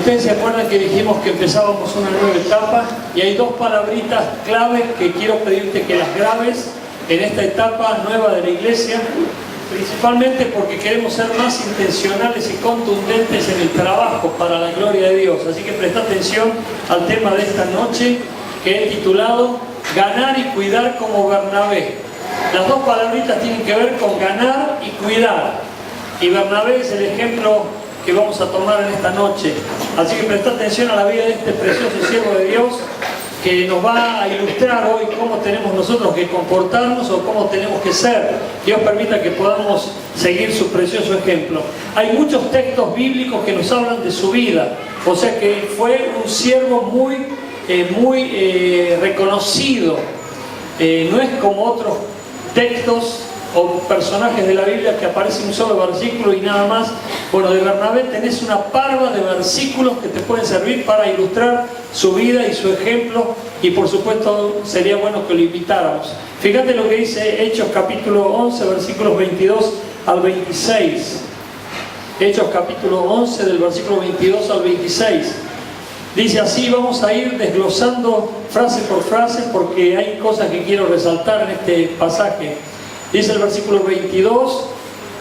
Ustedes se acuerdan que dijimos que empezábamos una nueva etapa y hay dos palabritas claves que quiero pedirte que las grabes en esta etapa nueva de la iglesia, principalmente porque queremos ser más intencionales y contundentes en el trabajo para la gloria de Dios. Así que presta atención al tema de esta noche, que he titulado Ganar y cuidar como Bernabé. Las dos palabritas tienen que ver con ganar y cuidar, y Bernabé es el ejemplo que vamos a tomar en esta noche. Así que presta atención a la vida de este precioso siervo de Dios, que nos va a ilustrar hoy cómo tenemos nosotros que comportarnos o cómo tenemos que ser. Dios permita que podamos seguir su precioso ejemplo. Hay muchos textos bíblicos que nos hablan de su vida, o sea que fue un siervo muy reconocido. No es como otros textos o personajes de la Biblia que aparece un solo versículo y nada más. Bueno, de Bernabé tenés una parva de versículos que te pueden servir para ilustrar su vida y su ejemplo, y por supuesto sería bueno que lo invitáramos. Fíjate lo que dice Hechos capítulo 11, versículos 22 al 26. Hechos capítulo 11, del versículo 22 al 26. Dice así, vamos a ir desglosando frase por frase porque hay cosas que quiero resaltar en este pasaje. Dice el versículo 22,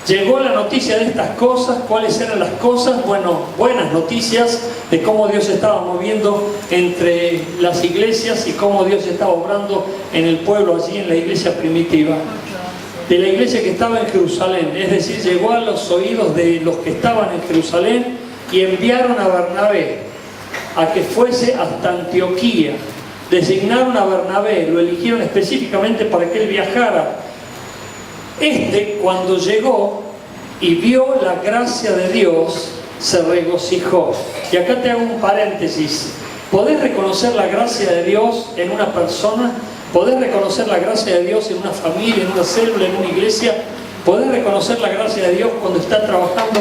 llegó la noticia de estas cosas. ¿Cuáles eran las cosas? Bueno, buenas noticias de cómo Dios estaba moviendo entre las iglesias y cómo Dios estaba obrando en el pueblo, allí en la iglesia primitiva. De la iglesia que estaba en Jerusalén, es decir, llegó a los oídos de los que estaban en Jerusalén y enviaron a Bernabé a que fuese hasta Antioquía. Designaron a Bernabé, lo eligieron específicamente para que él viajara. Cuando llegó y vio la gracia de Dios, se regocijó. Y acá te hago un paréntesis. ¿Podés reconocer la gracia de Dios en una persona? ¿Podés reconocer la gracia de Dios en una familia, en una célula, en una iglesia? ¿Podés reconocer la gracia de Dios cuando está trabajando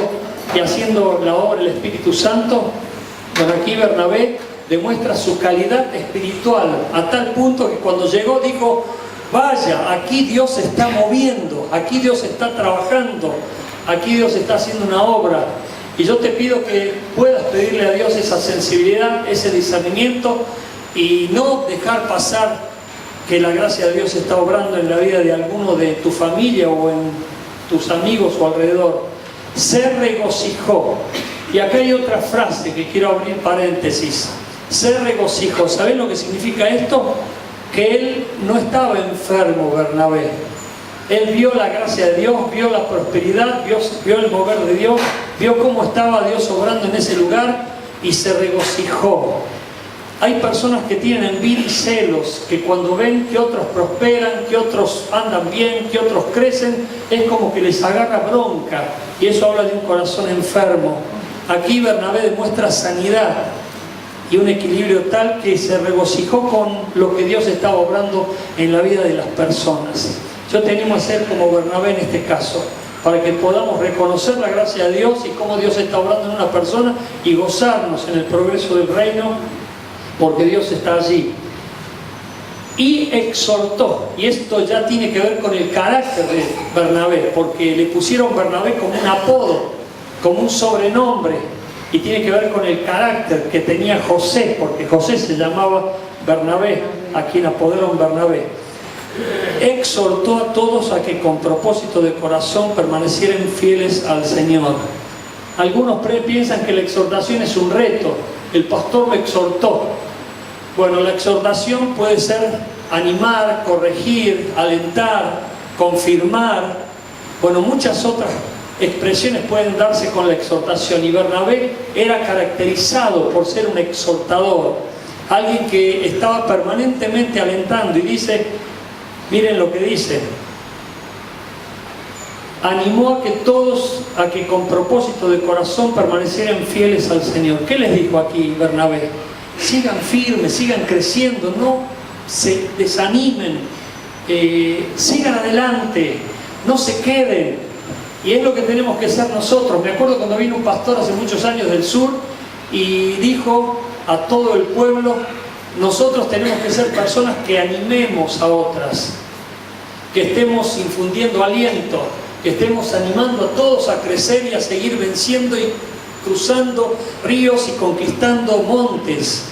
y haciendo la obra del Espíritu Santo? Bueno, aquí Bernabé demuestra su calidad espiritual a tal punto que cuando llegó dijo: vaya, aquí Dios se está moviendo, aquí Dios está trabajando, aquí Dios está haciendo una obra. Y yo te pido que puedas pedirle a Dios esa sensibilidad, ese discernimiento, y no dejar pasar que la gracia de Dios está obrando en la vida de alguno de tu familia o en tus amigos o alrededor. Se regocijó. Y acá hay otra frase que quiero abrir paréntesis. Se regocijó. ¿Sabés lo que significa esto? Que él no estaba enfermo, Bernabé. Él vio la gracia de Dios, vio la prosperidad, vio el mover de Dios, vio cómo estaba Dios obrando en ese lugar y se regocijó. Hay personas que tienen envidia y celos, que cuando ven que otros prosperan, que otros andan bien, que otros crecen, es como que les agarra bronca, y eso habla de un corazón enfermo. Aquí Bernabé demuestra sanidad y un equilibrio tal que se regocijó con lo que Dios estaba obrando en la vida de las personas. Yo te animo a ser como Bernabé en este caso, para que podamos reconocer la gracia de Dios y cómo Dios está obrando en una persona y gozarnos en el progreso del reino, porque Dios está allí. Y exhortó, y esto ya tiene que ver con el carácter de Bernabé, porque le pusieron Bernabé como un apodo, como un sobrenombre, y tiene que ver con el carácter que tenía José, porque José se llamaba Bernabé, a quien apodaron Bernabé. Exhortó a todos a que con propósito de corazón permanecieran fieles al Señor. Algunos piensan que la exhortación es un reto. El pastor me exhortó. Bueno, la exhortación puede ser animar, corregir, alentar, confirmar. Bueno, muchas otras expresiones pueden darse con la exhortación, y Bernabé era caracterizado por ser un exhortador, alguien que estaba permanentemente alentando. Y dice, miren lo que dice: animó a que todos, a que con propósito de corazón permanecieran fieles al Señor. ¿Qué les dijo aquí Bernabé? Sigan firmes, sigan creciendo, no se desanimen, sigan adelante, no se queden. Y es lo que tenemos que hacer nosotros. Me acuerdo cuando vino un pastor hace muchos años del sur y dijo a todo el pueblo: nosotros tenemos que ser personas que animemos a otras, que estemos infundiendo aliento, que estemos animando a todos a crecer y a seguir venciendo y cruzando ríos y conquistando montes.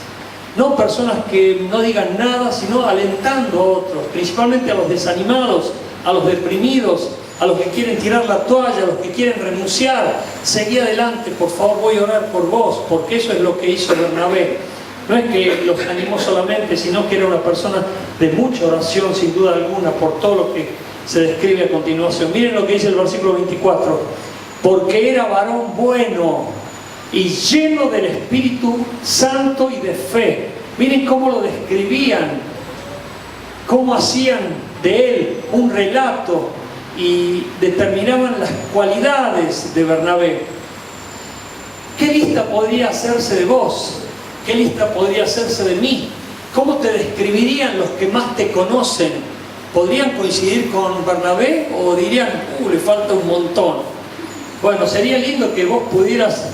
No personas que no digan nada, sino alentando a otros, principalmente a los desanimados, a los deprimidos, a los que quieren tirar la toalla, a los que quieren renunciar. Seguí adelante, por favor, voy a orar por vos, porque eso es lo que hizo Bernabé. No es que los animó solamente, sino que era una persona de mucha oración, sin duda alguna, por todo lo que se describe a continuación. Miren lo que dice el versículo 24. Porque era varón bueno y lleno del Espíritu Santo y de fe. Miren cómo lo describían, cómo hacían de él un relato y determinaban las cualidades de Bernabé. ¿Qué lista podría hacerse de vos? ¿Qué lista podría hacerse de mí? ¿Cómo te describirían los que más te conocen? ¿Podrían coincidir con Bernabé o dirían, le falta un montón? Bueno, sería lindo que vos pudieras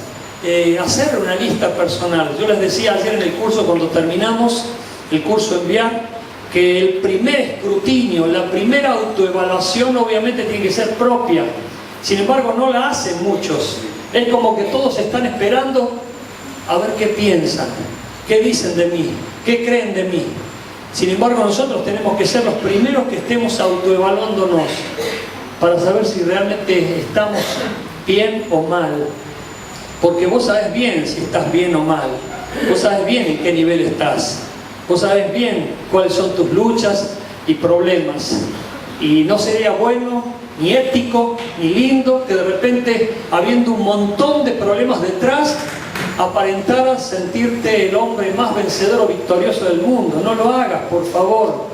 hacer una lista personal. Yo les decía ayer en el curso, cuando terminamos el curso Enviar, que el primer escrutinio, la primera autoevaluación obviamente tiene que ser propia. Sin embargo, no la hacen muchos. Es como que todos están esperando a ver qué piensan, qué dicen de mí, qué creen de mí. Sin embargo, nosotros tenemos que ser los primeros que estemos autoevaluándonos para saber si realmente estamos bien o mal. Porque vos sabés bien si estás bien o mal. Vos sabés bien en qué nivel estás. Vos sabés bien cuáles son tus luchas y problemas. Y no sería bueno, ni ético, ni lindo, que de repente, habiendo un montón de problemas detrás, aparentaras sentirte el hombre más vencedor o victorioso del mundo. No lo hagas, por favor,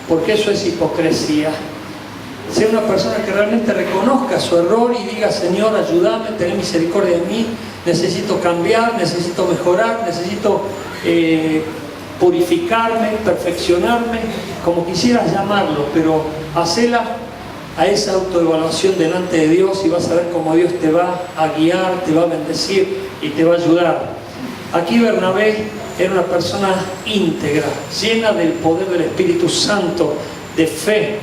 porque eso es hipocresía. Sea una persona que realmente reconozca su error y diga, Señor, ayúdame, ten misericordia de mí, necesito cambiar, necesito mejorar, necesito purificarme, perfeccionarme, como quisieras llamarlo, pero hacela a esa autoevaluación delante de Dios y vas a ver cómo Dios te va a guiar, te va a bendecir y te va a ayudar. Aquí Bernabé era una persona íntegra, llena del poder del Espíritu Santo, de fe.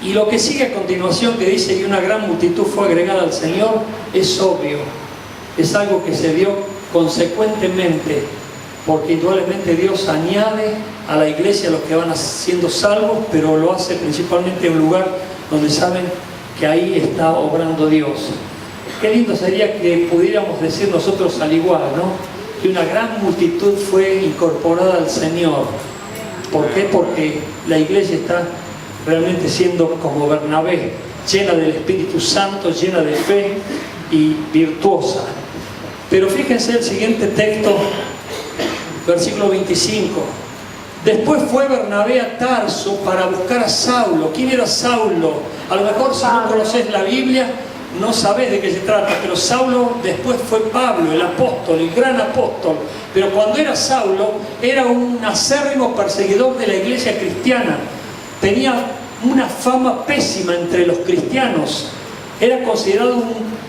Y lo que sigue a continuación, que dice que una gran multitud fue agregada al Señor, es obvio. Es algo que se dio consecuentemente, porque indudablemente Dios añade a la iglesia a los que van siendo salvos, pero lo hace principalmente en un lugar donde saben que ahí está obrando Dios. Qué lindo sería que pudiéramos decir nosotros al igual, ¿no? Que una gran multitud fue incorporada al Señor. ¿Por qué? Porque la iglesia está realmente siendo como Bernabé, llena del Espíritu Santo, llena de fe y virtuosa. Pero fíjense el siguiente texto, versículo 25. Después fue Bernabé a Tarso para buscar a Saulo. ¿Quién era Saulo? A lo mejor si no conocés la Biblia, no sabés de qué se trata, pero Saulo después fue Pablo, el apóstol, el gran apóstol. Pero cuando era Saulo, era un acérrimo perseguidor de la iglesia cristiana. Tenía una fama pésima entre los cristianos. Era considerado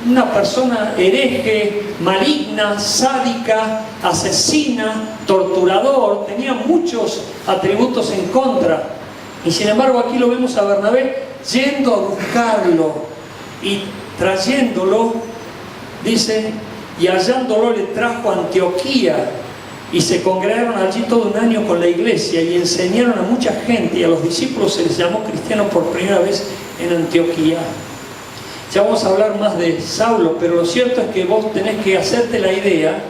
una persona hereje, maligna, sádica, asesina, torturador. Tenía muchos atributos en contra. Y sin embargo aquí lo vemos a Bernabé yendo a buscarlo y trayéndolo, dice, y hallándolo le trajo a Antioquía. Y se congregaron allí todo un año con la iglesia y enseñaron a mucha gente, y a los discípulos se les llamó cristianos por primera vez en Antioquía. Ya vamos a hablar más de Saulo, pero lo cierto es que vos tenés que hacerte la idea,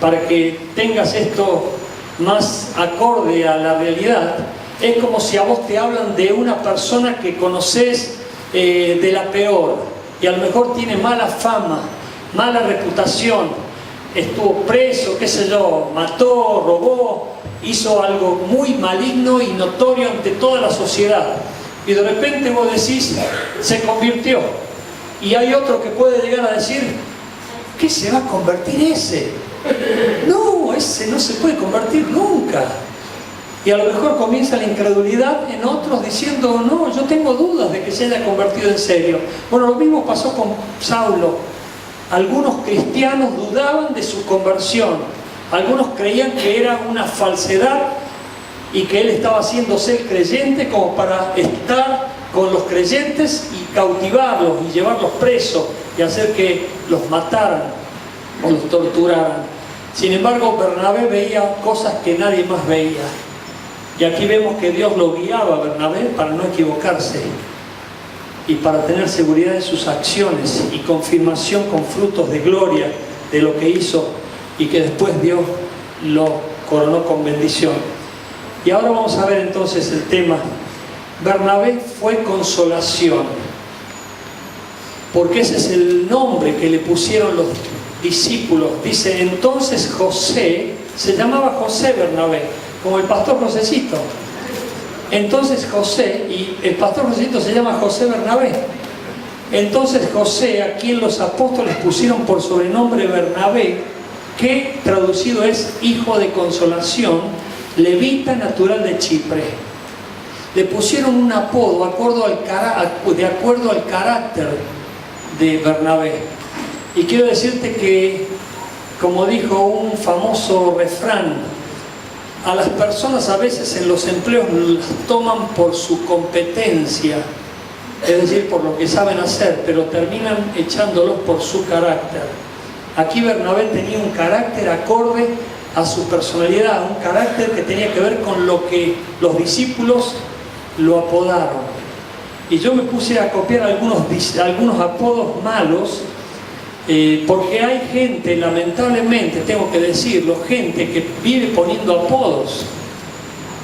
para que tengas esto más acorde a la realidad. Es como si a vos te hablan de una persona que conocés de la peor, y a lo mejor tiene mala fama, mala reputación, estuvo preso, qué sé yo, mató, robó, hizo algo muy maligno y notorio ante toda la sociedad. Y de repente vos decís, se convirtió. Y hay otro que puede llegar a decir, ¿qué se va a convertir ese? No, ese no se puede convertir nunca. Y a lo mejor comienza la incredulidad en otros diciendo, no, yo tengo dudas de que se haya convertido en serio. Bueno, lo mismo pasó con Saulo. Algunos cristianos dudaban de su conversión. Algunos creían que era una falsedad y que él estaba haciéndose creyente como para estar con los creyentes y cautivarlos y llevarlos presos y hacer que los mataran. o los torturaran. Sin embargo, Bernabé veía cosas que nadie más veía. Y aquí vemos que Dios lo guiaba a Bernabé para no equivocarse y para tener seguridad en sus acciones y confirmación con frutos de gloria de lo que hizo, y que después Dios lo coronó con bendición. Y ahora vamos a ver entonces el tema. Bernabé fue consolación, porque ese es el nombre que le pusieron los discípulos. Dice, entonces José, se llamaba José Bernabé, como el pastor Josecito. Entonces José, y el pastor Josecito se llama José Bernabé. Entonces José, a quien los apóstoles pusieron por sobrenombre Bernabé, que traducido es hijo de consolación, levita natural de Chipre. Le pusieron un apodo de acuerdo al carácter de Bernabé. Y quiero decirte que, como dijo un famoso refrán, a las personas a veces en los empleos las toman por su competencia, es decir, por lo que saben hacer, pero terminan echándolos por su carácter. Aquí Bernabé tenía un carácter acorde a su personalidad, un carácter que tenía que ver con lo que los discípulos lo apodaron. Y yo me puse a copiar algunos apodos malos, porque hay gente, lamentablemente tengo que decirlo, gente que vive poniendo apodos.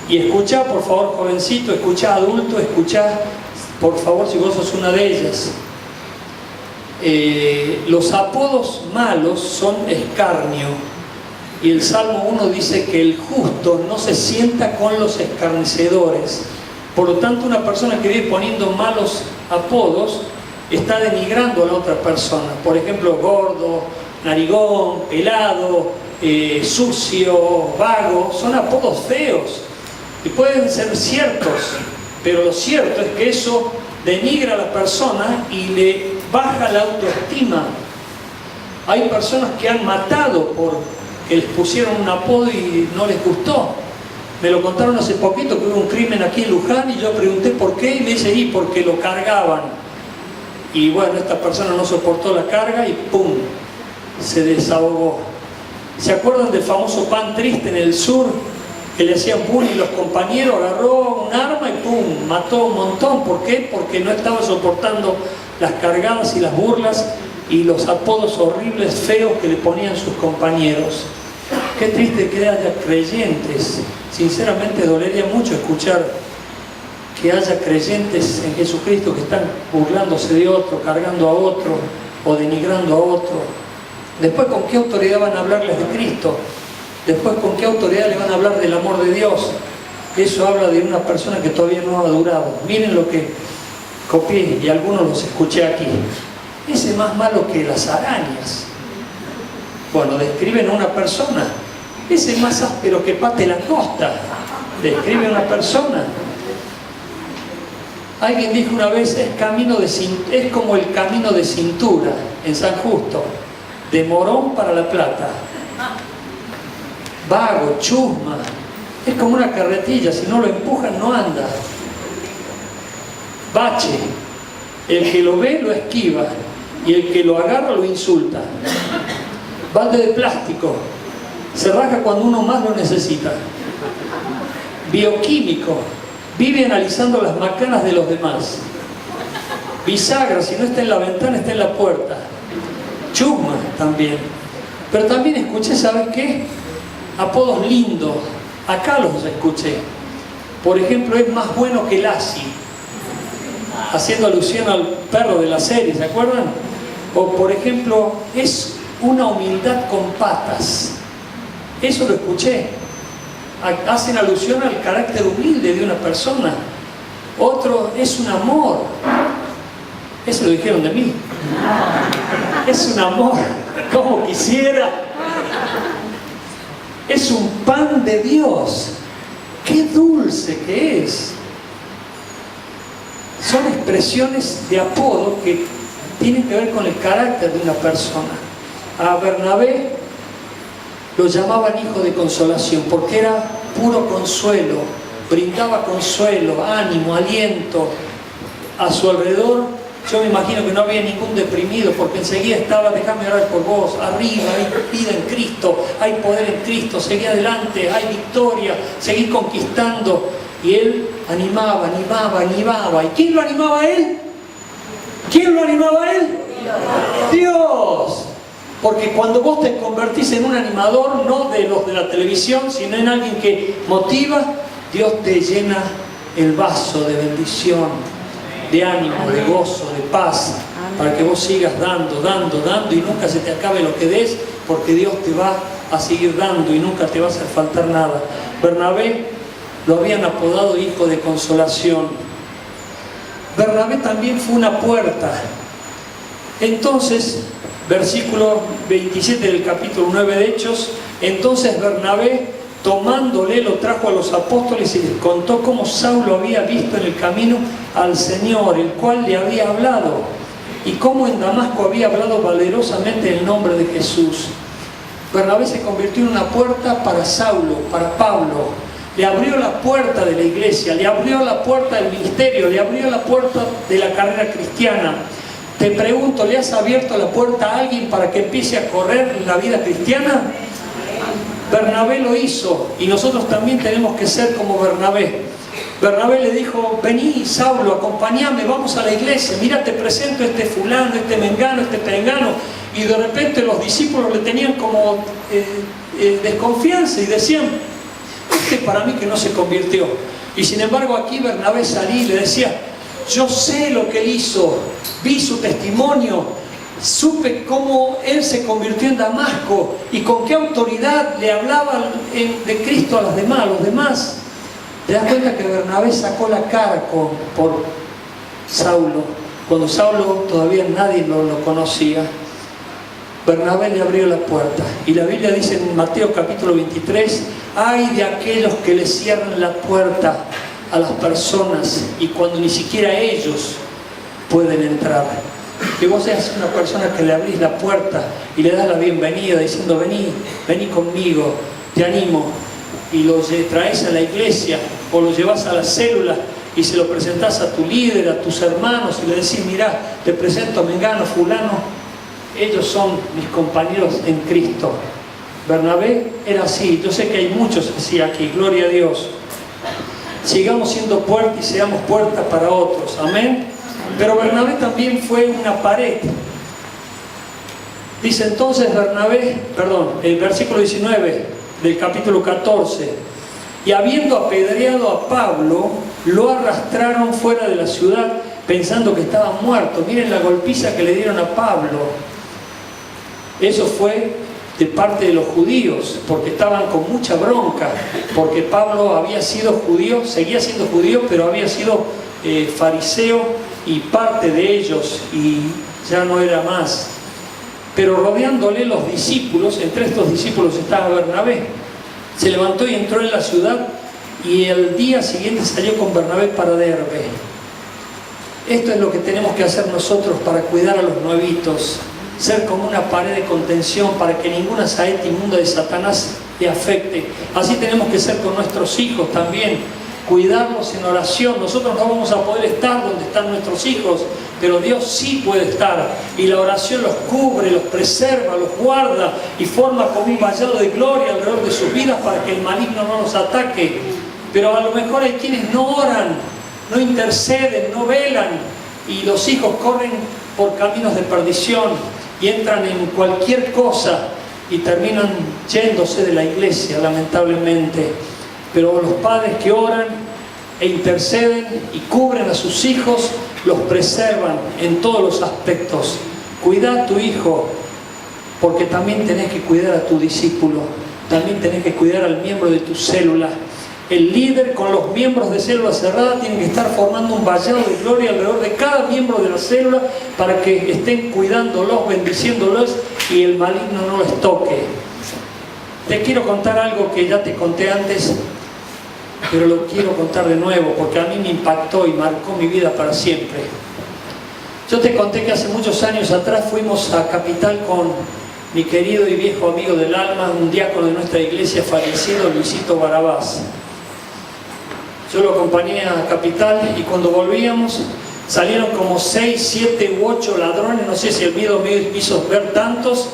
Y escuchá, por favor, jovencito, escuchá, adulto, escuchá, por favor, si vos sos una de ellas. Los apodos malos son escarnio, y el Salmo 1 dice que el justo no se sienta con los escarnecedores. Por lo tanto, una persona que vive poniendo malos apodos está denigrando a la otra persona. Por ejemplo, gordo, narigón, pelado, sucio, vago, son apodos feos y pueden ser ciertos, pero lo cierto es que eso denigra a la persona y le baja la autoestima. Hay personas que han matado porque les pusieron un apodo y no les gustó. Me lo contaron hace poquito, que hubo un crimen aquí en Luján, y yo pregunté por qué, y me dice, porque lo cargaban. Y bueno, esta persona no soportó la carga y ¡pum!, se desahogó. ¿Se acuerdan del famoso Pan Triste en el sur? Que le hacían bullying los compañeros, agarró un arma y ¡pum!, mató un montón. ¿Por qué? Porque no estaba soportando las cargadas y las burlas y los apodos horribles, feos que le ponían sus compañeros. Qué triste que haya creyentes. Sinceramente dolería mucho escuchar que haya creyentes en Jesucristo que están burlándose de otro, cargando a otro o denigrando a otro. Después, ¿con qué autoridad van a hablarles de Cristo? Después, ¿con qué autoridad le van a hablar del amor de Dios? Eso habla de una persona que todavía no ha madurado. Miren lo que copié y algunos los escuché aquí. Ese es más malo que las arañas. Bueno, describen a una persona. Ese es más áspero que pate langosta. Describe a una persona. Alguien dijo una vez, es como el camino de cintura en San Justo, de Morón para La Plata. Vago, chusma, es como una carretilla, si no lo empujan no anda. Bache, el que lo ve lo esquiva y el que lo agarra lo insulta. Balde de plástico, se raja cuando uno más lo necesita. Bioquímico, vive analizando las macanas de los demás. Bisagra, si no está en la ventana, está en la puerta. Chusma también. Pero también escuché, ¿sabes qué? Apodos lindos. Acá los escuché. Por ejemplo, es más bueno que Lassie, haciendo alusión al perro de la serie, ¿se acuerdan? O por ejemplo, es una humildad con patas. Eso lo escuché. Hacen alusión al carácter humilde de una persona. Otro es un amor. Eso lo dijeron de mí. Es un amor, como quisiera. Es un pan de Dios. Qué dulce que es. Son expresiones de apodo que tienen que ver con el carácter de una persona. A Bernabé lo llamaban hijo de consolación porque era puro consuelo, brindaba consuelo, ánimo, aliento. A su alrededor yo me imagino que no había ningún deprimido, porque enseguida estaba, déjame orar por vos, arriba, hay vida en Cristo, hay poder en Cristo, seguí adelante, hay victoria, seguí conquistando. Y él animaba. ¿Y quién lo animaba a él? ¿Quién lo animaba a él? Dios. Porque cuando vos te convertís en un animador, no de los de la televisión, sino en alguien que motiva, Dios te llena el vaso de bendición, de ánimo, de gozo, de paz, para que vos sigas dando y nunca se te acabe lo que des, porque Dios te va a seguir dando y nunca te va a hacer faltar nada. Bernabé lo habían apodado hijo de consolación. Bernabé también fue una puerta. Entonces, versículo 27 del capítulo 9 de Hechos, entonces Bernabé, tomándole, lo trajo a los apóstoles y les contó cómo Saulo había visto en el camino al Señor, el cual le había hablado, y cómo en Damasco había hablado valerosamente el nombre de Jesús. Bernabé se convirtió en una puerta para Saulo, para Pablo. Le abrió la puerta de la iglesia, le abrió la puerta del ministerio, le abrió la puerta de la carrera cristiana. Te pregunto, ¿le has abierto la puerta a alguien para que empiece a correr la vida cristiana? Bernabé lo hizo, y nosotros también tenemos que ser como Bernabé. Bernabé le dijo, vení Saulo, acompáñame, vamos a la iglesia, mira, te presento este fulano, este mengano, este pengano. Y de repente los discípulos le tenían como desconfianza y decían, este para mí que no se convirtió. Y sin embargo aquí Bernabé salía y le decía, yo sé lo que él hizo, vi su testimonio, supe cómo él se convirtió en Damasco y con qué autoridad le hablaba de Cristo a los demás. ¿Te das cuenta que Bernabé sacó la cara por Saulo? Cuando Saulo todavía nadie lo conocía, Bernabé le abrió la puerta. Y la Biblia dice en Mateo capítulo 23, ay de aquellos que le cierran la puerta a las personas y cuando ni siquiera ellos pueden entrar. Que vos seas una persona que le abrís la puerta y le das la bienvenida diciendo, vení conmigo, te animo, y lo traes a la iglesia o lo llevas a la célula y se lo presentás a tu líder, a tus hermanos y le decís, mirá, te presento a mengano, fulano, ellos son mis compañeros en Cristo. Bernabé era así. Yo sé que hay muchos así aquí, gloria a Dios. Sigamos siendo puerta y seamos puerta para otros, amén. Pero Bernabé también fue una pared. Dice entonces el versículo 19 del capítulo 14, y habiendo apedreado a Pablo, lo arrastraron fuera de la ciudad pensando que estaba muerto. Miren la golpiza que le dieron a Pablo. Eso fue de parte de los judíos, porque estaban con mucha bronca, porque Pablo había sido judío, seguía siendo judío, pero había sido fariseo y parte de ellos, y ya no era más. Pero rodeándole los discípulos, entre estos discípulos estaba Bernabé. Se levantó y entró en la ciudad, y el día siguiente salió con Bernabé para Derbe. Esto es lo que tenemos que hacer nosotros para cuidar a los nuevitos. Ser como una pared de contención para que ninguna saeta inmunda de Satanás le afecte. Así tenemos que ser con nuestros hijos también, cuidarlos en oración. Nosotros no vamos a poder estar donde están nuestros hijos, pero Dios sí puede estar, y la oración los cubre, los preserva, los guarda y forma como un vallado de gloria alrededor de sus vidas para que el maligno no los ataque. Pero a lo mejor hay quienes no oran, no interceden, no velan, y los hijos corren por caminos de perdición y entran en cualquier cosa y terminan yéndose de la iglesia, lamentablemente. Pero los padres que oran e interceden y cubren a sus hijos, los preservan en todos los aspectos. Cuida a tu hijo, porque también tenés que cuidar a tu discípulo, también tenés que cuidar al miembro de tu célula. El líder con los miembros de célula cerrada tiene que estar formando un vallado de gloria alrededor de cada miembro de la célula para que estén cuidándolos, bendiciéndolos y el maligno no los toque. Te quiero contar algo que ya te conté antes, pero lo quiero contar de nuevo porque a mí me impactó y marcó mi vida para siempre. Yo te conté que hace muchos años atrás fuimos a Capital con mi querido y viejo amigo del alma, un diácono de nuestra iglesia fallecido, Luisito Barabás. Yo lo acompañé a Capital y cuando volvíamos salieron como 6, 7 u 8 ladrones, no sé si el miedo me hizo ver tantos,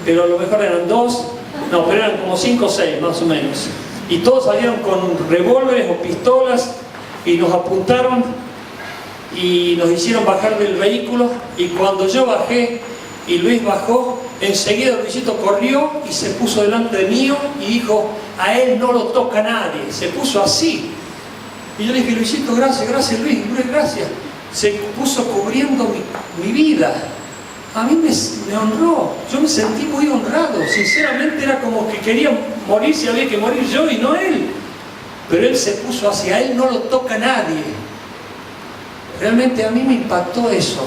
pero a lo mejor eran 2, no, pero eran como 5 o 6 más o menos. Y todos salieron con revólveres o pistolas y nos apuntaron y nos hicieron bajar del vehículo. Y cuando yo bajé y Luis bajó, enseguida Luisito corrió y se puso delante de mí y dijo: a él no lo toca nadie. Se puso así. Y yo le dije: Luisito, gracias, gracias Luis, gracias. Se puso cubriendo mi vida. A mí me honró, yo me sentí muy honrado. Sinceramente era como que quería morir si había que morir yo y no él. Pero él se puso hacia él, no lo toca nadie. Realmente a mí me impactó eso.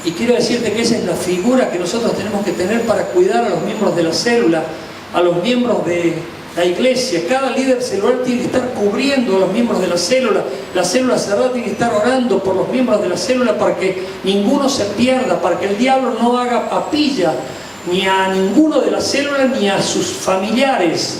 Y quiero decirte que esa es la figura que nosotros tenemos que tener para cuidar a los miembros de la célula, a los miembros de la iglesia. Cada líder celular tiene que estar cubriendo a los miembros de la célula cerrada tiene que estar orando por los miembros de la célula para que ninguno se pierda, para que el diablo no haga papilla ni a ninguno de la célula ni a sus familiares.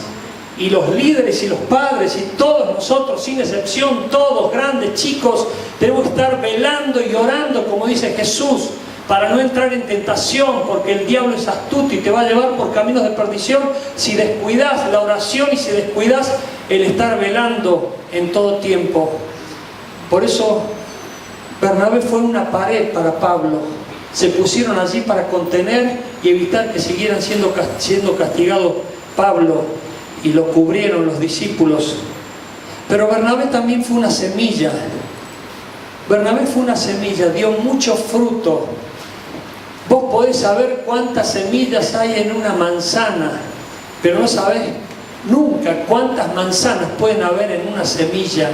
Y los líderes y los padres y todos nosotros, sin excepción, todos, grandes, chicos, tenemos que estar velando y orando, como dice Jesús, para no entrar en tentación, porque el diablo es astuto y te va a llevar por caminos de perdición si descuidas la oración y si descuidas el estar velando en todo tiempo. Por eso Bernabé fue una pared para Pablo. Se pusieron allí para contener y evitar que siguieran siendo castigado Pablo, y lo cubrieron los discípulos. Pero Bernabé también fue una semilla. Bernabé fue una semilla, dio mucho fruto. Vos podés saber cuántas semillas hay en una manzana, pero no sabés nunca cuántas manzanas pueden haber en una semilla.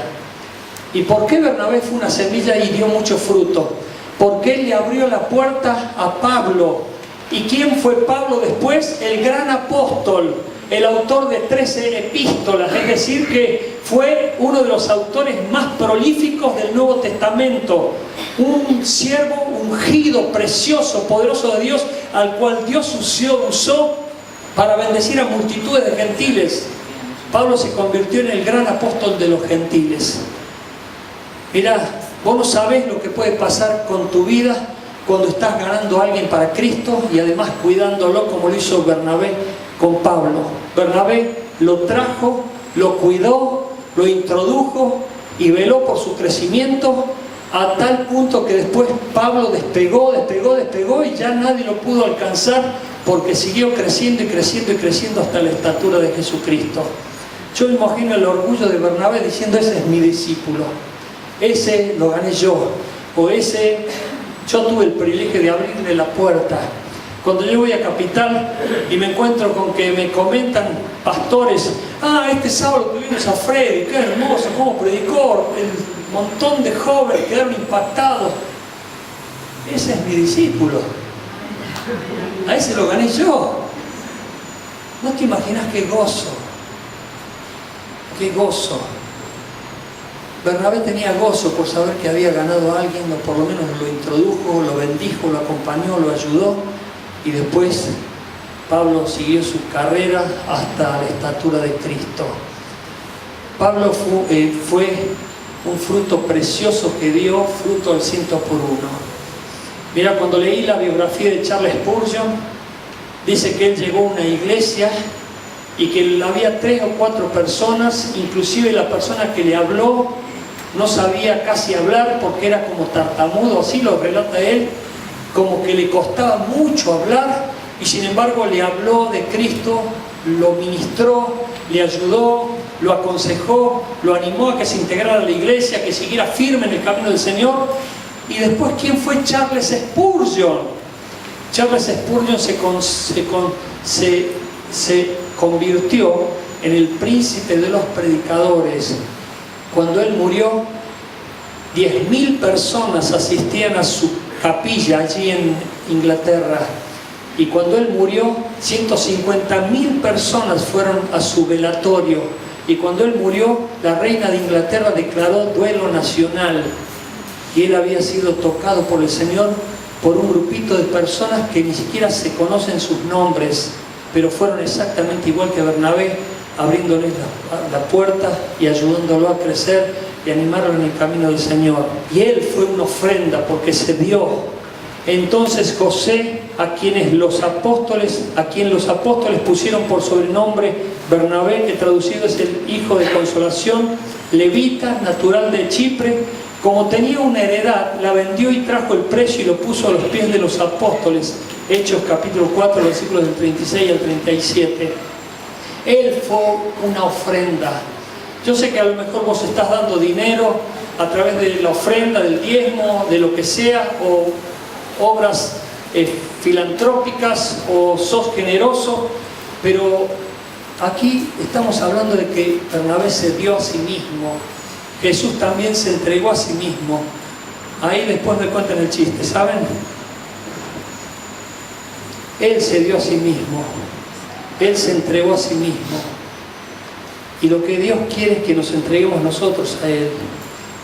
¿Y por qué Bernabé fue una semilla y dio mucho fruto? Porque él le abrió la puerta a Pablo. ¿Y quién fue Pablo después? El gran apóstol, el autor de 13 epístolas, es decir, que fue uno de los autores más prolíficos del Nuevo Testamento, un siervo ungido, precioso, poderoso de Dios, al cual Dios usó para bendecir a multitudes de gentiles. Pablo se convirtió en el gran apóstol de los gentiles. Mirá, vos no sabés lo que puede pasar con tu vida cuando estás ganando a alguien para Cristo y además cuidándolo, como lo hizo Bernabé con Pablo. Bernabé lo trajo, lo cuidó, lo introdujo y veló por su crecimiento a tal punto que después Pablo despegó y ya nadie lo pudo alcanzar porque siguió creciendo y creciendo y creciendo hasta la estatura de Jesucristo. Yo me imagino el orgullo de Bernabé diciendo: ese es mi discípulo, ese lo gané yo, o ese yo tuve el privilegio de abrirle la puerta. Cuando yo voy a Capital y me encuentro con que me comentan pastores: este sábado tuvimos a Freddy, qué hermoso, cómo predicó, el montón de jóvenes quedaron impactados. Ese es mi discípulo, a ese lo gané yo. No te imaginas qué gozo, qué gozo. Bernabé tenía gozo por saber que había ganado a alguien, o por lo menos lo introdujo, lo bendijo, lo acompañó, lo ayudó. Y después Pablo siguió su carrera hasta la estatura de Cristo. Pablo fue un fruto precioso que dio fruto al 100 por 1. Mira, cuando leí la biografía de Charles Spurgeon, dice que él llegó a una iglesia y que había 3 o 4 personas, inclusive la persona que le habló no sabía casi hablar porque era como tartamudo, así lo relata él, como que le costaba mucho hablar, y sin embargo le habló de Cristo, lo ministró, le ayudó, lo aconsejó, lo animó a que se integrara a la iglesia, que siguiera firme en el camino del Señor. Y después, ¿quién fue Charles Spurgeon? Charles Spurgeon se convirtió en el príncipe de los predicadores. Cuando él murió, 10.000 personas asistían a su capilla allí en Inglaterra. Y cuando él murió, 150.000 personas fueron a su velatorio. Y cuando él murió, la reina de Inglaterra declaró duelo nacional. Y él había sido tocado por el Señor por un grupito de personas que ni siquiera se conocen sus nombres, pero fueron exactamente igual que Bernabé, abriéndole la puerta y ayudándolo a crecer y animarlo en el camino del Señor. Y él fue una ofrenda porque se dio. Entonces José, a quien los apóstoles pusieron por sobrenombre Bernabé, que traducido es el hijo de consolación, levita, natural de Chipre, como tenía una heredad, la vendió y trajo el precio y lo puso a los pies de los apóstoles. Hechos capítulo 4, versículos del 36 al 37. Él fue una ofrenda. Yo sé que a lo mejor vos estás dando dinero a través de la ofrenda, del diezmo, de lo que sea, o obras filantrópicas, o sos generoso, pero aquí estamos hablando de que Bernabé se dio a sí mismo. Jesús también se entregó a sí mismo. Ahí después me cuentan el chiste, ¿saben? Él se dio a sí mismo. Él se entregó a sí mismo. Y lo que Dios quiere es que nos entreguemos nosotros a Él.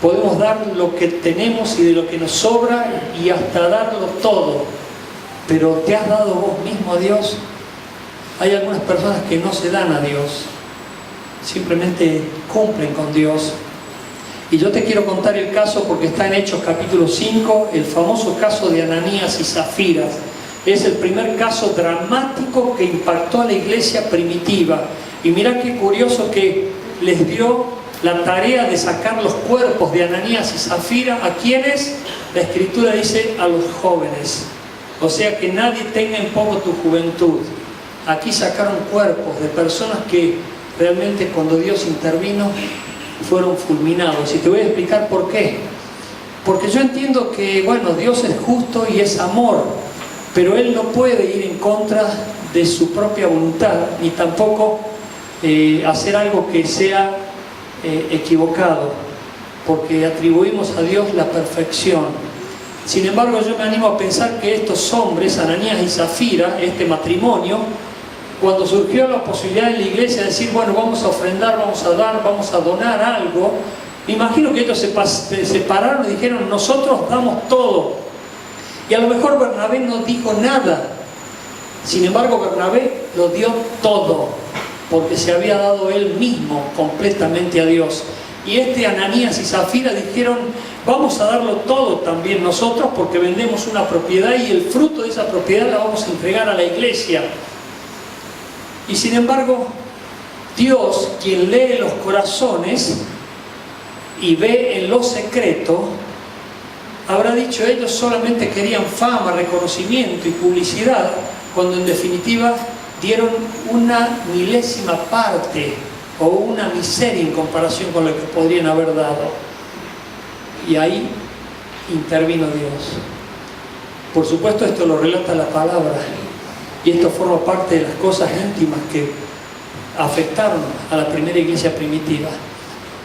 Podemos dar lo que tenemos y de lo que nos sobra y hasta darlo todo. Pero ¿te has dado vos mismo a Dios? Hay algunas personas que no se dan a Dios. Simplemente cumplen con Dios. Y yo te quiero contar el caso porque está en Hechos capítulo 5, el famoso caso de Ananías y Zafira. Es el primer caso dramático que impactó a la iglesia primitiva. Y mirá qué curioso que les dio la tarea de sacar los cuerpos de Ananías y Zafira. ¿A quiénes? La Escritura dice a los jóvenes. O sea que nadie tenga en poco tu juventud. Aquí sacaron cuerpos de personas que realmente cuando Dios intervino fueron fulminados. Y te voy a explicar por qué. Porque yo entiendo que, bueno, Dios es justo y es amor, pero Él no puede ir en contra de su propia voluntad, ni tampoco hacer algo que sea equivocado, porque atribuimos a Dios la perfección. Sin embargo, yo me animo a pensar que estos hombres, Ananías y Zafira, este matrimonio, cuando surgió la posibilidad en la iglesia de decir, bueno, vamos a ofrendar, vamos a dar, vamos a donar algo, me imagino que ellos se separaron y dijeron, nosotros damos todo. Y a lo mejor Bernabé no dijo nada. Sin embargo, Bernabé lo dio todo, porque se había dado él mismo completamente a Dios. Y Ananías y Zafira dijeron, vamos a darlo todo también nosotros, porque vendemos una propiedad y el fruto de esa propiedad la vamos a entregar a la iglesia. Y sin embargo, Dios, quien lee los corazones y ve en lo secreto, habrá dicho, ellos solamente querían fama, reconocimiento y publicidad, cuando en definitiva dieron una milésima parte o una miseria en comparación con lo que podrían haber dado. Y ahí intervino Dios. Por supuesto, esto lo relata la palabra. Y esto forma parte de las cosas íntimas que afectaron a la primera iglesia primitiva.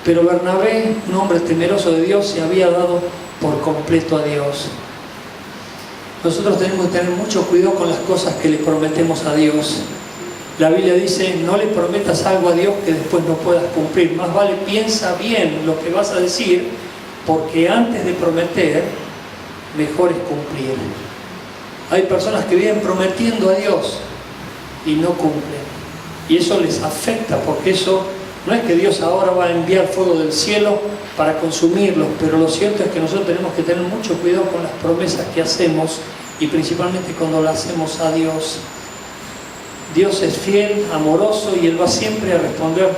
Pero Bernabé, un hombre temeroso de Dios, se había dado por completo a Dios. Nosotros tenemos que tener mucho cuidado con las cosas que le prometemos a Dios. La Biblia dice, no le prometas algo a Dios que después no puedas cumplir. Más vale piensa bien lo que vas a decir, porque antes de prometer, mejor es cumplir. Hay personas que viven prometiendo a Dios y no cumplen. Y eso les afecta, porque eso no es que Dios ahora va a enviar fuego del cielo para consumirlos, pero lo cierto es que nosotros tenemos que tener mucho cuidado con las promesas que hacemos y principalmente cuando las hacemos a Dios. Dios es fiel, amoroso y Él va siempre a responder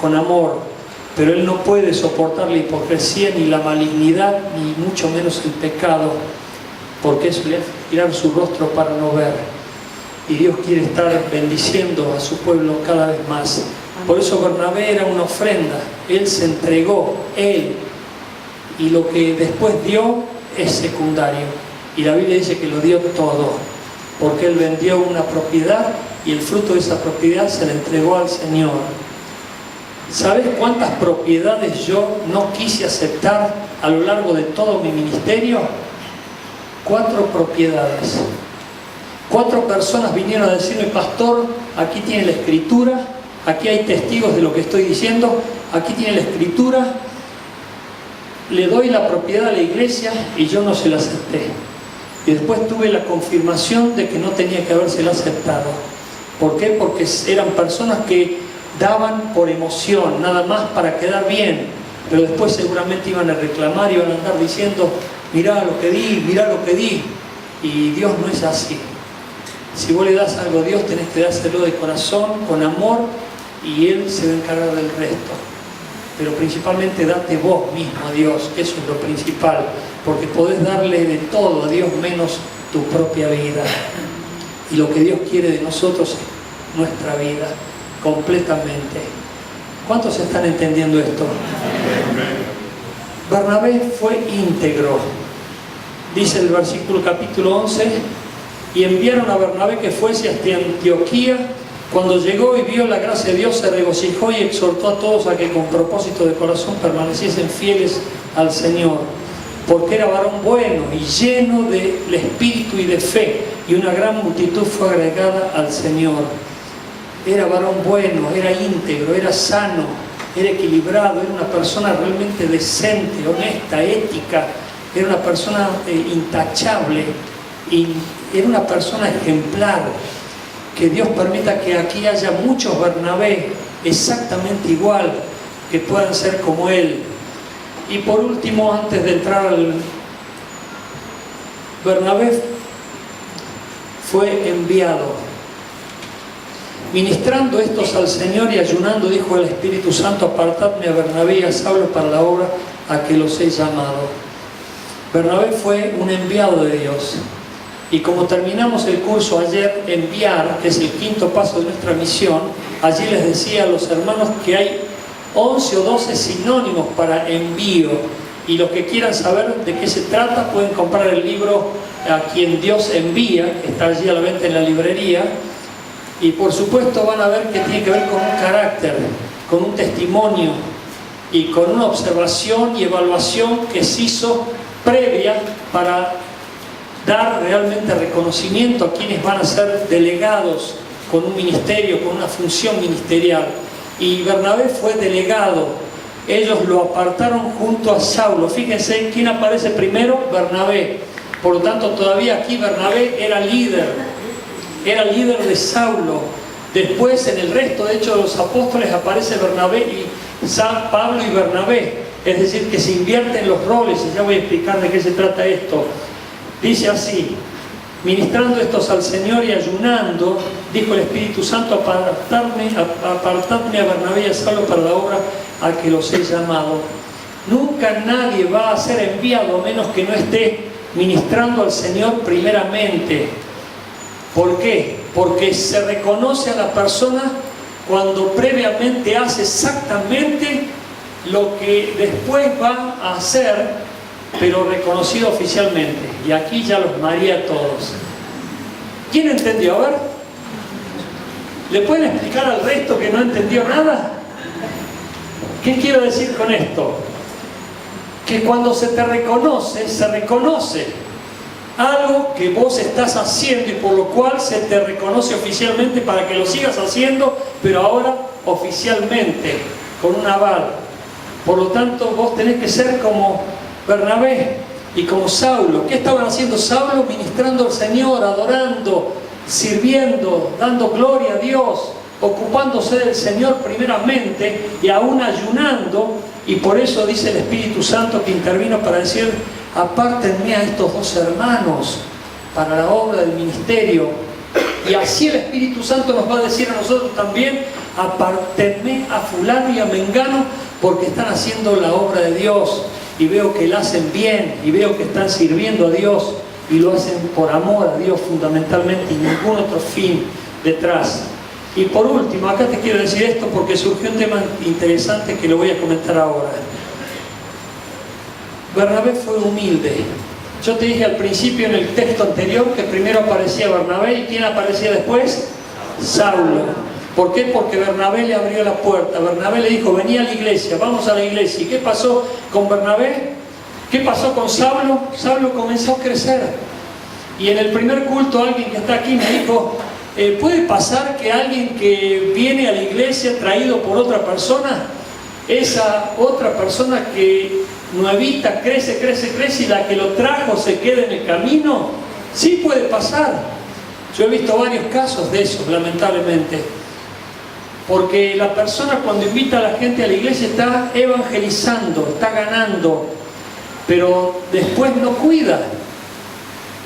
con amor, pero Él no puede soportar la hipocresía ni la malignidad, ni mucho menos el pecado, porque eso le hace girar su rostro para no ver. Y Dios quiere estar bendiciendo a su pueblo cada vez más. Por eso Bernabé era una ofrenda. Él se entregó, él. Y lo que después dio es secundario. Y la Biblia dice que lo dio todo. Porque él vendió una propiedad y el fruto de esa propiedad se le entregó al Señor. ¿Sabes cuántas propiedades yo no quise aceptar a lo largo de todo mi ministerio? 4 propiedades. 4 personas vinieron a decirme, pastor, aquí tiene la escritura, aquí hay testigos de lo que estoy diciendo, aquí tiene la escritura, le doy la propiedad a la iglesia y yo no se la acepté. Y después tuve la confirmación de que no tenía que habérsela aceptado. ¿Por qué? Porque eran personas que daban por emoción, nada más para quedar bien. pero después seguramente iban a reclamar, iban a andar diciendo, mirá lo que di, mirá lo que di. Y Dios no es así. Si vos le das algo a Dios, tenés que dárselo de corazón, con amor, y Él se va a encargar del resto. Pero principalmente date vos mismo a Dios, eso es lo principal, porque podés darle de todo a Dios menos tu propia vida. Y lo que Dios quiere de nosotros es nuestra vida, completamente. ¿Cuántos están entendiendo esto? Bernabé fue íntegro. Dice el versículo capítulo 11, y enviaron a Bernabé que fuese hasta Antioquía. Cuando llegó y vio la gracia de Dios, se regocijó y exhortó a todos a que con propósito de corazón permaneciesen fieles al Señor, porque era varón bueno y lleno del Espíritu y de fe, y una gran multitud fue agregada al Señor. Era varón bueno, era íntegro, era sano, era equilibrado, era una persona realmente decente, honesta, ética, era una persona intachable, y era una persona ejemplar. Que Dios permita que aquí haya muchos Bernabé exactamente igual, que puedan ser como él. Y por último, antes de entrar al Bernabé, fue enviado. Ministrando estos al Señor y ayunando, dijo el Espíritu Santo, apartadme a Bernabé y a Saulo para la obra a que los he llamado. Bernabé fue un enviado de Dios. Y como terminamos el curso ayer, enviar, que es el quinto paso de nuestra misión, allí les decía a los hermanos que hay 11 o 12 sinónimos para envío. Y los que quieran saber de qué se trata, pueden comprar el libro A quien Dios envía, que está allí a la venta en la librería. Y por supuesto van a ver que tiene que ver con un carácter, con un testimonio y con una observación y evaluación que se hizo previa para dar realmente reconocimiento a quienes van a ser delegados con un ministerio, con una función ministerial. Y Bernabé fue delegado. Ellos lo apartaron junto a Saulo. Fíjense quién aparece primero, Bernabé. Por lo tanto, todavía aquí Bernabé era líder de Saulo. Después, en el resto de Hechos de los Apóstoles, aparece Bernabé y San Pablo y Bernabé. Es decir, que se invierten los roles, y ya voy a explicar de qué se trata esto. Dice así, ministrando estos al Señor y ayunando, dijo el Espíritu Santo, apartadme a Bernabé y a Saulo para la obra a que los he llamado. Nunca nadie va a ser enviado a menos que no esté ministrando al Señor primeramente. ¿Por qué? Porque se reconoce a la persona cuando previamente hace exactamente lo que después va a hacer, pero reconocido oficialmente. Y aquí ya los mareé a todos. ¿Quién entendió? A ver, ¿le pueden explicar al resto que no entendió nada? ¿Qué quiero decir con esto? Que cuando se te reconoce, se reconoce algo que vos estás haciendo y por lo cual se te reconoce oficialmente para que lo sigas haciendo, pero ahora oficialmente, con un aval. Por lo tanto, vos tenés que ser como Bernabé y como Saulo. ¿Qué estaban haciendo Saulo? Ministrando al Señor, adorando, sirviendo, dando gloria a Dios, ocupándose del Señor primeramente y aún ayunando. Y por eso dice el Espíritu Santo que intervino para decir, apártenme a estos dos hermanos para la obra del ministerio. Y así el Espíritu Santo nos va a decir a nosotros también, apártenme a fulano y a mengano porque están haciendo la obra de Dios. Y veo que la hacen bien, y veo que están sirviendo a Dios, y lo hacen por amor a Dios fundamentalmente, y ningún otro fin detrás. Y por último, acá te quiero decir esto porque surgió un tema interesante que lo voy a comentar ahora. Bernabé fue humilde. Yo te dije al principio en el texto anterior que primero aparecía Bernabé, ¿y quién aparecía después? Saulo. ¿Por qué? Porque Bernabé le abrió la puerta. Bernabé le dijo, vení a la iglesia, vamos a la iglesia. ¿Y qué pasó con Bernabé? ¿Qué pasó con Saulo? Saulo comenzó a crecer. Y en el primer culto alguien que está aquí me dijo, ¿puede pasar que alguien que viene a la iglesia traído por otra persona, esa otra persona que nuevita crece y la que lo trajo se queda en el camino? Sí puede pasar. Yo he visto varios casos de eso, lamentablemente. Porque la persona cuando invita a la gente a la iglesia está evangelizando, está ganando, pero después no cuida.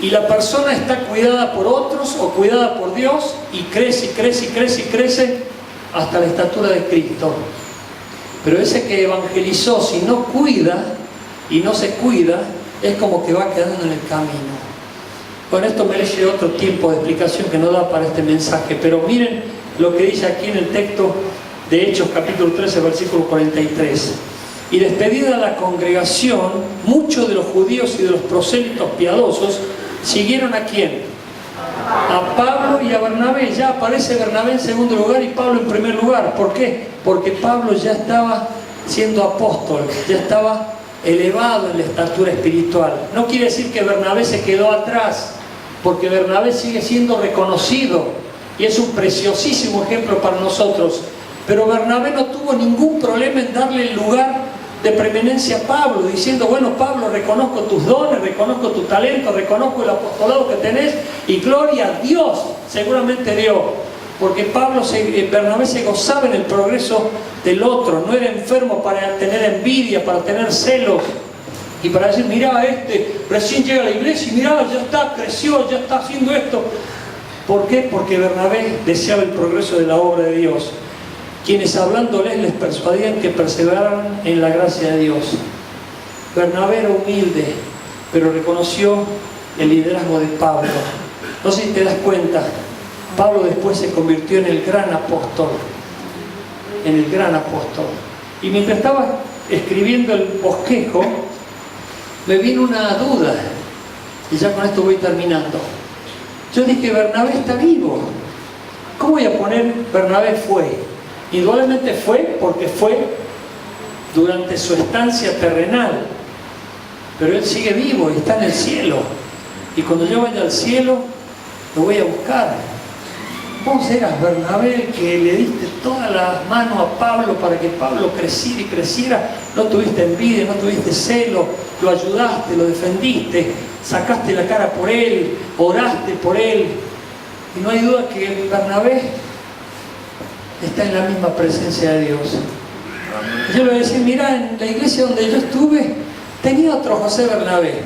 Y la persona está cuidada por otros o cuidada por Dios y crece y crece y crece y crece hasta la estatura de Cristo. Pero ese que evangelizó, si no cuida y no se cuida, es como que va quedando en el camino. Bueno, esto merece otro tiempo de explicación que no da para este mensaje, pero miren lo que dice aquí en el texto de Hechos capítulo 13, versículo 43. Y despedida la congregación, muchos de los judíos y de los prosélitos piadosos siguieron ¿a quién? A Pablo y a Bernabé. Ya aparece Bernabé en segundo lugar y Pablo en primer lugar. ¿Por qué? Porque Pablo ya estaba siendo apóstol, ya estaba elevado en la estatura espiritual. No quiere decir que Bernabé se quedó atrás, porque Bernabé sigue siendo reconocido y es un preciosísimo ejemplo para nosotros. Pero Bernabé no tuvo ningún problema en darle el lugar de preeminencia a Pablo, diciendo: bueno, Pablo, reconozco tus dones, reconozco tu talento, reconozco el apostolado que tenés, y gloria a Dios, seguramente dio, porque Bernabé se gozaba en el progreso del otro, no era enfermo para tener envidia, para tener celos, y para decir: mirá, recién llega a la iglesia y mirá, ya está, creció, ya está haciendo esto. ¿Por qué? Porque Bernabé deseaba el progreso de la obra de Dios, quienes hablándoles les persuadían que perseveraran en la gracia de Dios. Bernabé era humilde, pero reconoció el liderazgo de Pablo. No sé si te das cuenta, Pablo después se convirtió en el gran apóstol, y mientras estaba escribiendo el bosquejo me vino una duda, y ya con esto voy terminando. Yo dije: Bernabé está vivo. ¿Cómo voy a poner Bernabé fue? Indudablemente fue, porque fue durante su estancia terrenal, pero él sigue vivo y está en el cielo, y cuando yo vaya al cielo lo voy a buscar. Vos eras Bernabé, que le diste todas las manos a Pablo para que Pablo creciera y creciera. No tuviste envidia, no tuviste celo, lo ayudaste, lo defendiste, sacaste la cara por él, oraste por él, y no hay duda que Bernabé está en la misma presencia de Dios. Yo le voy a decir: mira, en la iglesia donde yo estuve tenía otro José Bernabé,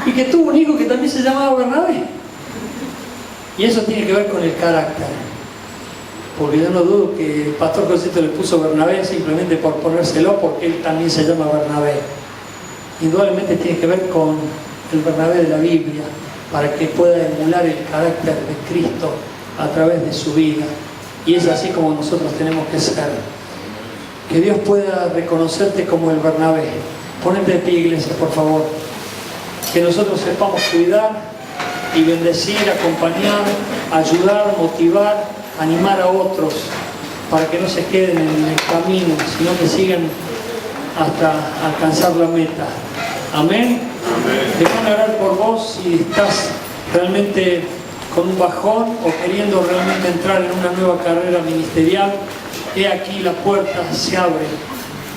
y que tuvo un hijo que también se llamaba Bernabé. Y eso tiene que ver con el carácter, porque yo no dudo que el pastor Josito le puso Bernabé simplemente por ponérselo, porque él también se llama Bernabé. Indudablemente tiene que ver con el Bernabé de la Biblia, para que pueda emular el carácter de Cristo a través de su vida. Y es así como nosotros tenemos que ser. Que Dios pueda reconocerte como el Bernabé. Ponete de pie, iglesia, por favor. Que nosotros sepamos cuidar y bendecir, acompañar, ayudar, motivar, animar a otros, para que no se queden en el camino, sino que sigan hasta alcanzar la meta. Amén. Déjame orar por vos si estás realmente con un bajón o queriendo realmente entrar en una nueva carrera ministerial. He aquí, la puerta se abre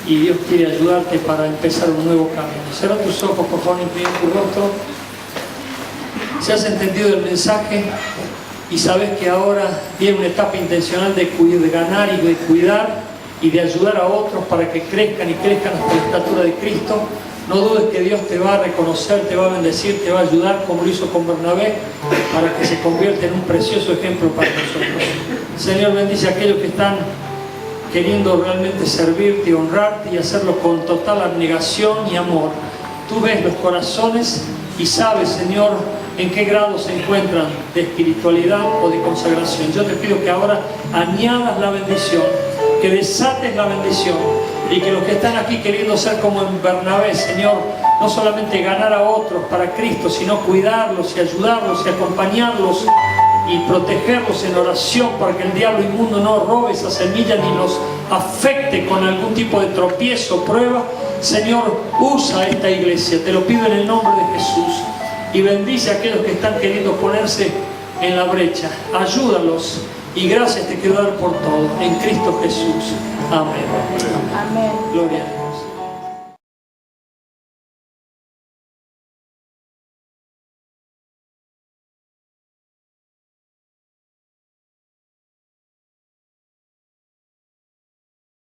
y Dios quiere ayudarte para empezar un nuevo camino. Cierra tus ojos, por favor, inclina tu rostro. Si has entendido el mensaje y sabes que ahora viene una etapa intencional de ganar y de cuidar y de ayudar a otros para que crezcan y crezcan hasta la estatura de Cristo, no dudes que Dios te va a reconocer, te va a bendecir, te va a ayudar, como lo hizo con Bernabé, para que se convierta en un precioso ejemplo para nosotros. Señor, bendice a aquellos que están queriendo realmente servirte y honrarte y hacerlo con total abnegación y amor. Tú ves los corazones y sabes, Señor, en qué grado se encuentran de espiritualidad o de consagración. Yo te pido que ahora añadas la bendición, que desates la bendición, y que los que están aquí queriendo ser como en Bernabé, Señor, no solamente ganar a otros para Cristo, sino cuidarlos y ayudarlos y acompañarlos y protegerlos en oración para que el diablo inmundo no robe esa semilla ni los afecte con algún tipo de tropiezo o prueba. Señor, usa esta iglesia, te lo pido en el nombre de Jesús, y bendice a aquellos que están queriendo ponerse en la brecha. Ayúdalos, y gracias te quiero dar por todo, en Cristo Jesús. Amén. Amén. Gloria a Dios.